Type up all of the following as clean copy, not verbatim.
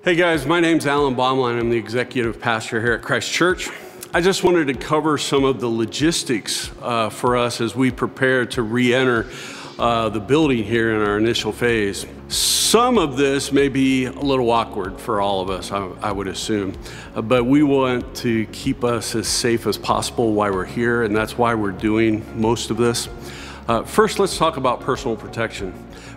Hey guys, my name's Alan Baumline. I'm the executive pastor here at Christ Church. I just wanted to cover some of the logistics for us as we prepare to re-enter the building here in our initial phase. Some of this may be a little awkward for all of us, I would assume, but we want to keep us as safe as possible while we're here, and that's why we're doing most of this. First, let's talk about personal protection.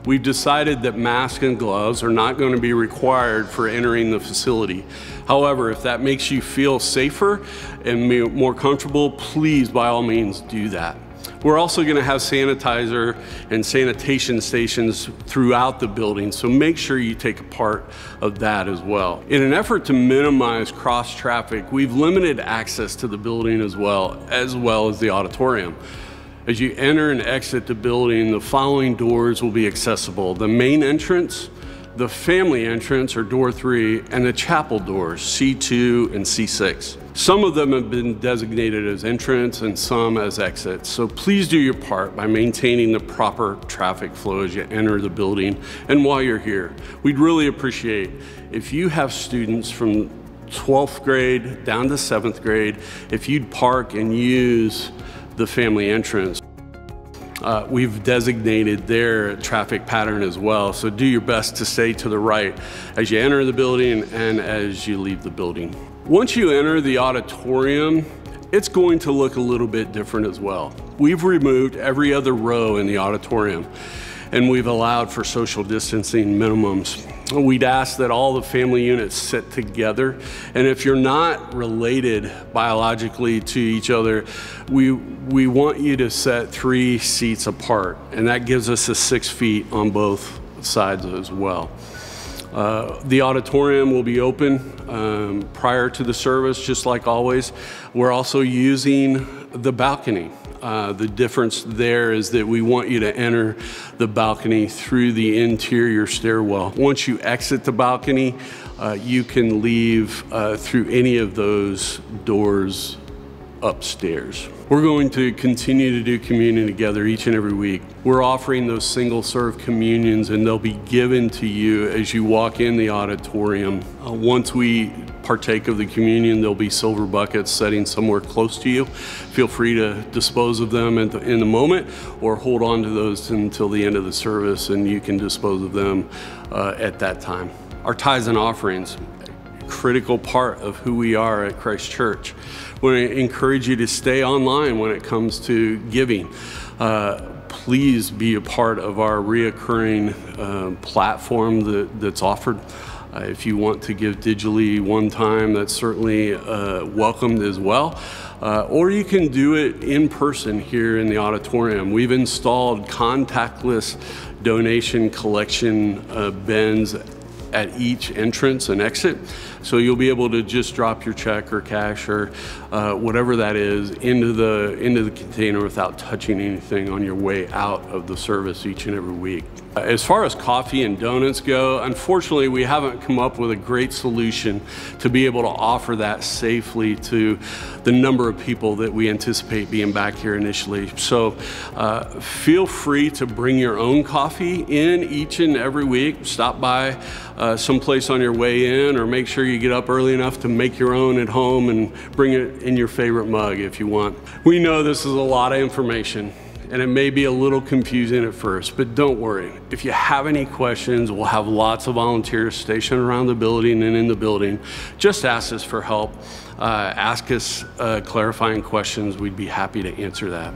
We've decided that masks and gloves are not going to be required for entering the facility. However, if that makes you feel safer and more comfortable, please, by all means, do that. We're also going to have sanitizer and sanitation stations throughout the building, so make sure you take a part of that as well. In an effort to minimize cross traffic, we've limited access to the building as well as the auditorium. As you enter and exit the building, the following doors will be accessible: the main entrance, the family entrance, or door 3, and the chapel doors, C2 and C6. Some of them have been designated as entrance and some as exits. So please do your part by maintaining the proper traffic flow as you enter the building and while you're here. We'd really appreciate if you have students from 12th grade down to 7th grade, if you'd park and use the family entrance. We've designated their traffic pattern as well, so do your best to stay to the right as you enter the building and as you leave the building. Once you enter the auditorium, it's going to look a little bit different as well. We've removed every other row in the auditorium, and we've allowed for social distancing minimums. We'd ask that all the family units sit together, and if you're not related biologically to each other, we want you to set 3 seats apart, and that gives us 6 feet on both sides as well. The auditorium will be open prior to the service, just like always. We're also using the balcony. The difference there is that we want you to enter the balcony through the interior stairwell. Once you exit the balcony, you can leave through any of those doors upstairs. We're going to continue to do communion together each and every week. We're offering those single-serve communions, and they'll be given to you as you walk in the auditorium. Once we partake of the communion, there'll be silver buckets sitting somewhere close to you. Feel free to dispose of them in the moment, or hold on to those until the end of the service, and you can dispose of them at that time. Our tithes and offerings, critical part of who we are at Christ Church. We want to encourage you to stay online when it comes to giving. Please be a part of our reoccurring platform that's offered. If you want to give digitally one time, that's certainly welcomed as well. Or you can do it in person here in the auditorium. We've installed contactless donation collection bins at each entrance and exit. So you'll be able to just drop your check or cash or whatever that is into the container without touching anything on your way out of the service each and every week. As far as coffee and donuts go, unfortunately, we haven't come up with a great solution to be able to offer that safely to the number of people that we anticipate being back here initially. So feel free to bring your own coffee in each and every week. Stop by someplace on your way in, or make sure you get up early enough to make your own at home and bring it in your favorite mug if you want. We know this is a lot of information, and it may be a little confusing at first, but don't worry. If you have any questions, we'll have lots of volunteers stationed around the building and in the building. Just ask us for help. Ask us clarifying questions. We'd be happy to answer that.